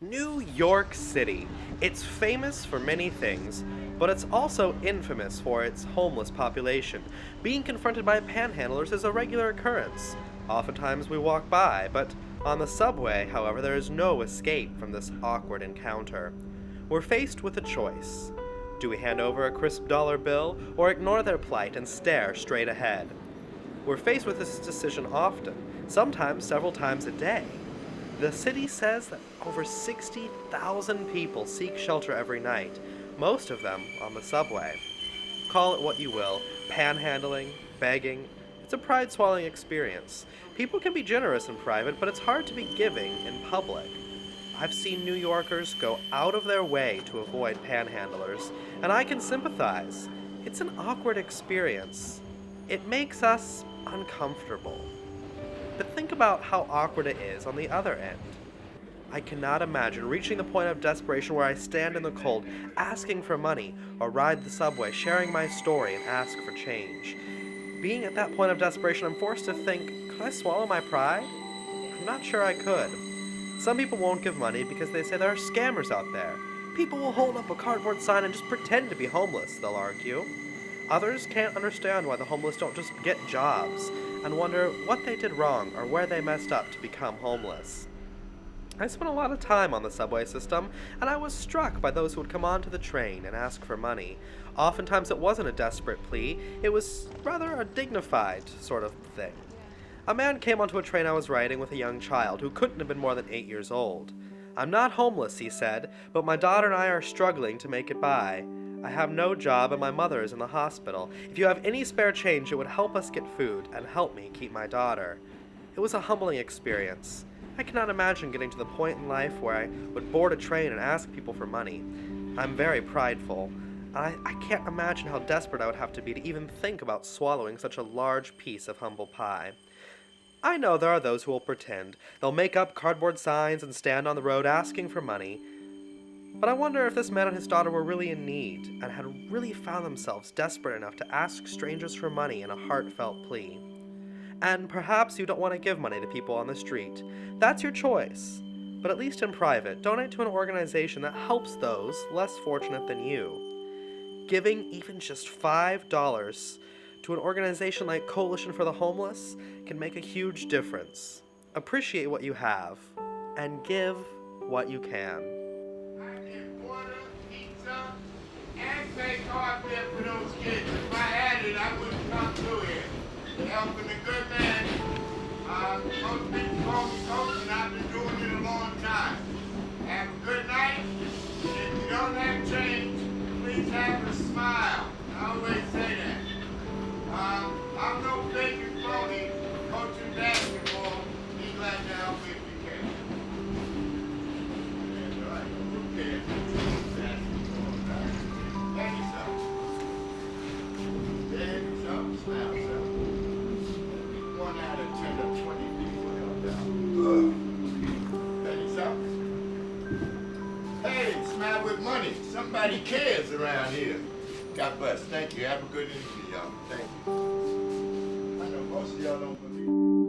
New York City. It's famous for many things, but it's also infamous for its homeless population. Being confronted by panhandlers is a regular occurrence. Oftentimes we walk by, but on the subway, however, there is no escape from this awkward encounter. We're faced with a choice. Do we hand over a crisp dollar bill or ignore their plight and stare straight ahead? We're faced with this decision often, sometimes several times a day. The city says that over 60,000 people seek shelter every night, most of them on the subway. Call it what you will, panhandling, begging, it's a pride-swallowing experience. People can be generous in private, but it's hard to be giving in public. I've seen New Yorkers go out of their way to avoid panhandlers, and I can sympathize. It's an awkward experience. It makes us uncomfortable. But think about how awkward it is on the other end. I cannot imagine reaching the point of desperation where I stand in the cold, asking for money, or ride the subway, sharing my story and ask for change. Being at that point of desperation, I'm forced to think, could I swallow my pride? I'm not sure I could. Some people won't give money because they say there are scammers out there. People will hold up a cardboard sign and just pretend to be homeless, they'll argue. Others can't understand why the homeless don't just get jobs, and wonder what they did wrong or where they messed up to become homeless. I spent a lot of time on the subway system, and I was struck by those who would come onto the train and ask for money. Oftentimes it wasn't a desperate plea, it was rather a dignified sort of thing. A man came onto a train I was riding with a young child who couldn't have been more than 8 years old. "I'm not homeless," he said, "but my daughter and I are struggling to make it by. I have no job and my mother is in the hospital. If you have any spare change, it would help us get food and help me keep my daughter." It was a humbling experience. I cannot imagine getting to the point in life where I would board a train and ask people for money. I'm very prideful. I can't imagine how desperate I would have to be to even think about swallowing such a large piece of humble pie. I know there are those who will pretend. They'll make up cardboard signs and stand on the road asking for money. But I wonder if this man and his daughter were really in need and had really found themselves desperate enough to ask strangers for money in a heartfelt plea. And perhaps you don't want to give money to people on the street. That's your choice. But at least in private, donate to an organization that helps those less fortunate than you. Giving even just $5 to an organization like Coalition for the Homeless can make a huge difference. Appreciate what you have, and give what you can. I get water, pizza, and pay car fare for those kids. If I had it, I wouldn't come through here. Helping a good man. Most people call me coach, and I've been doing it a long time. Have a good night. If you don't have change, please have a smile. I always say that. I'm no fake and phony. Coaching basketball. Be glad to help if you can. That's right. Who cares? Smile, son. 1 out of 10 or 20 people help out. Penny something. Hey, smile with money. Somebody cares around here. God bless. Thank you. Have a good evening, y'all. Thank you. I know most of y'all don't believe.